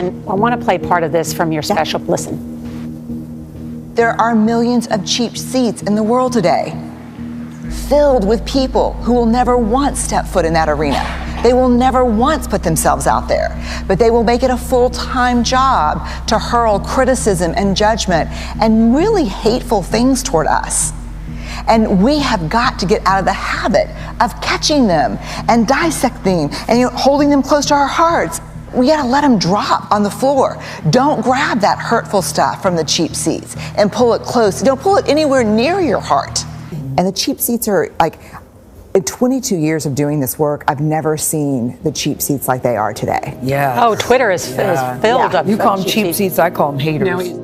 And I want to play part of this from your special. Listen. There are millions of cheap seats in the world today, filled with people who will never once step foot in that arena. They will never once put themselves out there, but they will make it a full-time job to hurl criticism and judgment and really hateful things toward us. And we have got to get out of the habit of catching them and dissecting them and holding them close to our hearts. We gotta let them drop on the floor. Don't grab that hurtful stuff from the cheap seats and pull it close. Don't pull it anywhere near your heart. And the cheap seats are like, in 22 years of doing this work, I've never seen the cheap seats like they are today. Yeah. Oh, Twitter is filled up. You call them cheap seats, I call them haters.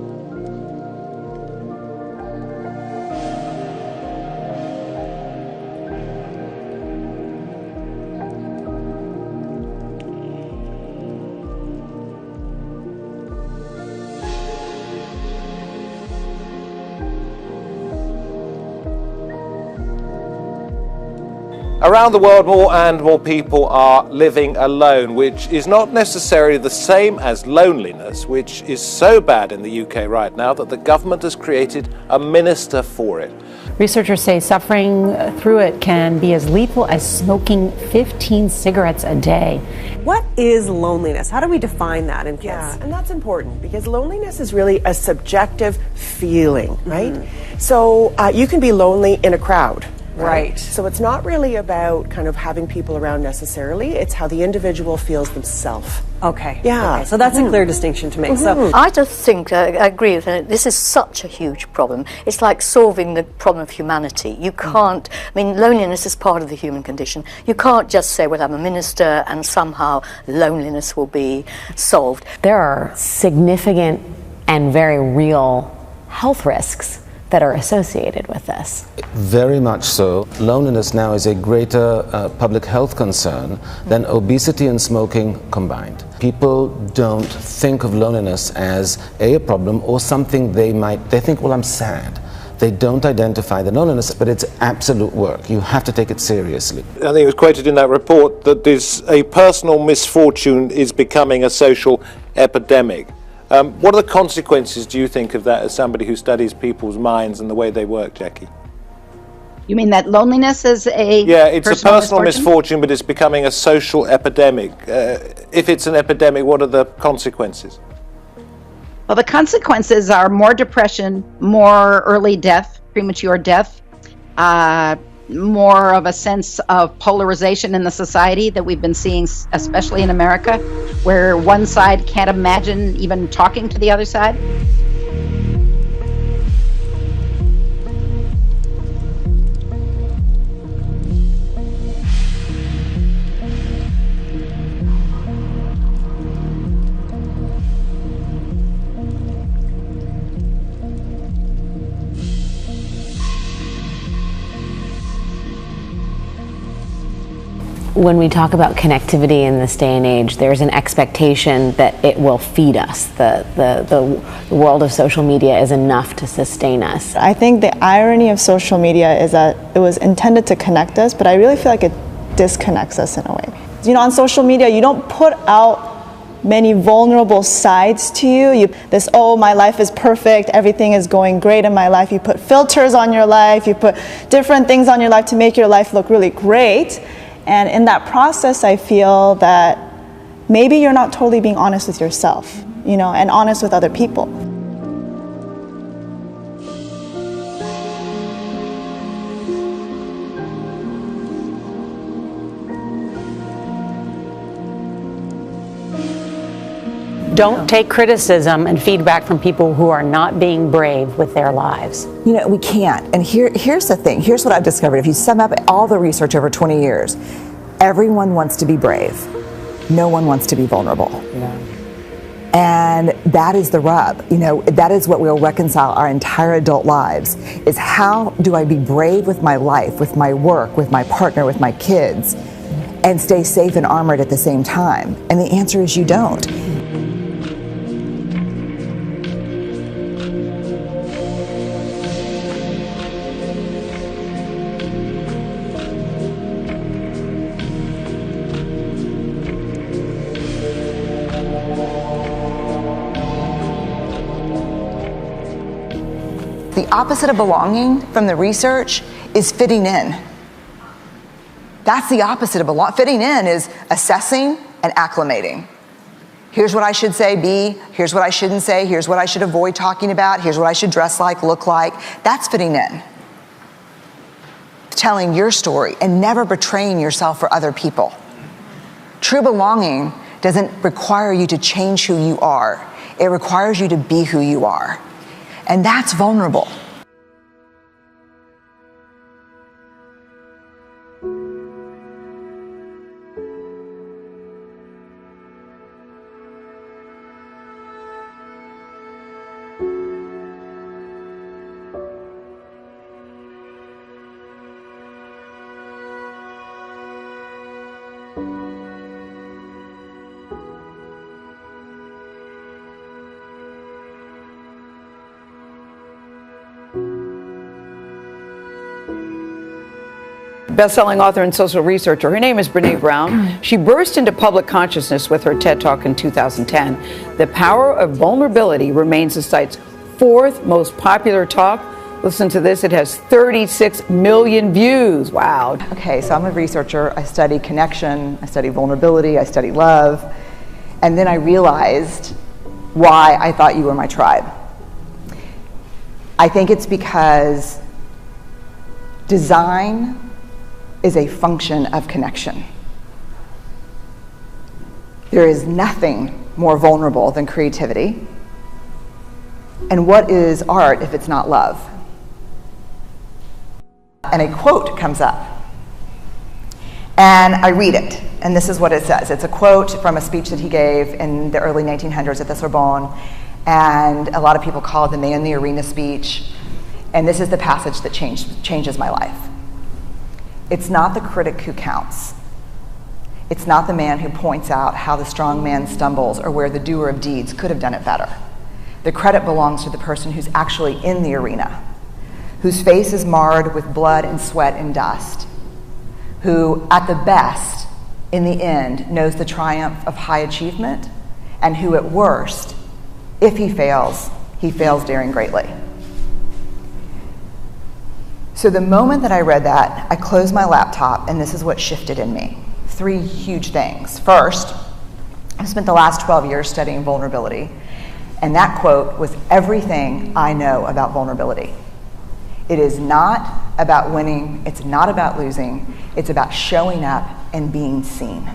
Around the world, more and more people are living alone, which is not necessarily the same as loneliness, which is so bad in the UK right now that the government has created a minister for it. Researchers say suffering through it can be as lethal as smoking 15 cigarettes a day. What is loneliness? How do we define that in kids? Yeah, and that's important because loneliness is really a subjective feeling, right? So you can be lonely in a crowd. Right. So it's not really about kind of having people around necessarily. It's how the individual feels themselves. Okay. Yeah. Okay. So that's a clear distinction to make. So I just think, I agree with it, this is such a huge problem. It's like solving the problem of humanity. You can't, I mean, loneliness is part of the human condition. You can't just say, well, I'm a minister and somehow loneliness will be solved. There are significant and very real health risks that are associated with this. Very much so. Loneliness now is a greater public health concern than obesity and smoking combined. People don't think of loneliness as a problem or something they think, well, I'm sad. They don't identify the loneliness, but it's absolute work. You have to take it seriously. I think it was quoted in that report that this a personal misfortune is becoming a social epidemic. What are the consequences, do you think, of that as somebody who studies people's minds and the way they work, Jackie? You mean that loneliness is a it's a personal misfortune, but it's becoming a social epidemic. If it's an epidemic, what are the consequences? Well, the consequences are more depression, more early death, premature death, more of a sense of polarization in the society that we've been seeing, especially in America, where one side can't imagine even talking to the other side. When we talk about connectivity in this day and age, there's an expectation that it will feed us. The world of social media is enough to sustain us. I think the irony of social media is that it was intended to connect us, but I really feel like it disconnects us in a way. You know, on social media, you don't put out many vulnerable sides to you. This, oh, my life is perfect, everything is going great in my life. You put filters on your life, you put different things on your life to make your life look really great. And in that process, I feel that maybe you're not totally being honest with yourself, you know, and honest with other people. Don't take criticism and feedback from people who are not being brave with their lives. You know, we can't. And here's the thing. Here's what I've discovered. If you sum up all the research over 20 years, everyone wants to be brave. No one wants to be vulnerable. Yeah. And that is the rub. You know, that is what will reconcile our entire adult lives, is how do I be brave with my life, with my work, with my partner, with my kids, and stay safe and armored at the same time? And the answer is you don't. opposite of belonging from the research is fitting in. That's the opposite of belonging. Fitting in is assessing and acclimating. Here's what I should say, be. Here's what I shouldn't say. Here's what I should avoid talking about. Here's what I should dress like, look like. That's fitting in. Telling your story and never betraying yourself for other people. True belonging doesn't require you to change who you are. It requires you to be who you are. And that's vulnerable. Best-selling author and social researcher. Her name is Brené Brown. She burst into public consciousness with her TED Talk in 2010. The Power of Vulnerability remains the site's 4th most popular talk. Listen to this, it has 36 million views. Wow. Okay, so I'm a researcher. I study connection, I study vulnerability, I study love. And then I realized why I thought you were my tribe. I think it's because design is a function of connection. There is nothing more vulnerable than creativity. And what is art if it's not love? And a quote comes up. And I read it, and this is what it says. It's a quote from a speech that he gave in the early 1900s at the Sorbonne, and a lot of people call it the Man in the Arena speech. And this is the passage that changes my life. It's not the critic who counts. It's not the man who points out how the strong man stumbles or where the doer of deeds could have done it better. The credit belongs to the person who's actually in the arena, whose face is marred with blood and sweat and dust, who, at the best, in the end, knows the triumph of high achievement, and who, at worst, if he fails daring greatly. So the moment that I read that, I closed my laptop, and this is what shifted in me. 3 huge things. First, I've spent the last 12 years studying vulnerability, and that quote was everything I know about vulnerability. It is not about winning, it's not about losing, it's about showing up and being seen.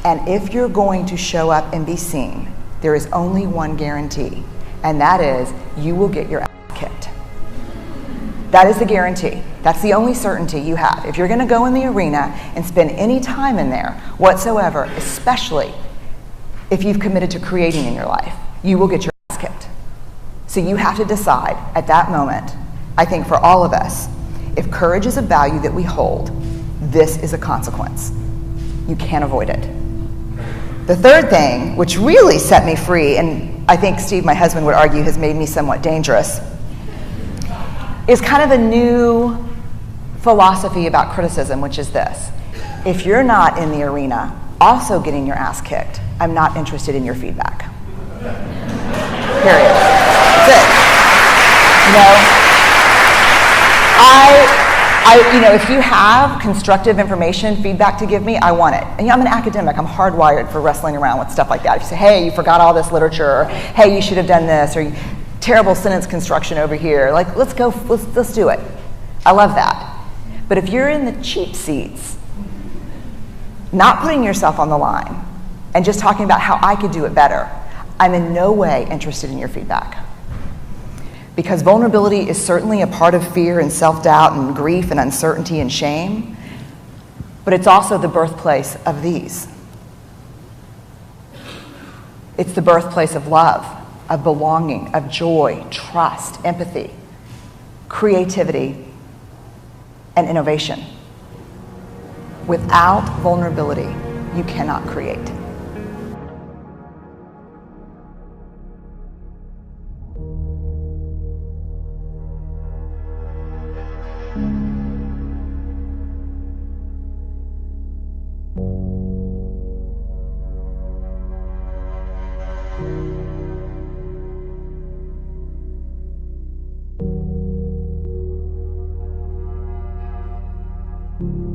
And if you're going to show up and be seen, there is only one guarantee, and that is you will get your ass kicked. That is the guarantee. That's the only certainty you have. If you're going to go in the arena and spend any time in there whatsoever, especially if you've committed to creating in your life, you will get your ass kicked. So you have to decide at that moment, I think for all of us, if courage is a value that we hold, this is a consequence. You can't avoid it. The third thing, which really set me free, and I think Steve, my husband, would argue has made me somewhat dangerous, is kind of a new philosophy about criticism, which is this. If you're not in the arena also getting your ass kicked, I'm not interested in your feedback. Period. That's it. If you have constructive information, feedback to give me, I want it. And I'm an academic. I'm hardwired for wrestling around with stuff like that. If you say, hey, you forgot all this literature, or hey, you should have done this, or terrible sentence construction over here. Like, let's go, let's do it. I love that. But if you're in the cheap seats, not putting yourself on the line, and just talking about how I could do it better, I'm in no way interested in your feedback. Because vulnerability is certainly a part of fear and self-doubt and grief and uncertainty and shame, but it's also the birthplace of these. It's the birthplace of love, of belonging, of joy, trust, empathy, creativity, and innovation. Without vulnerability, you cannot create. you.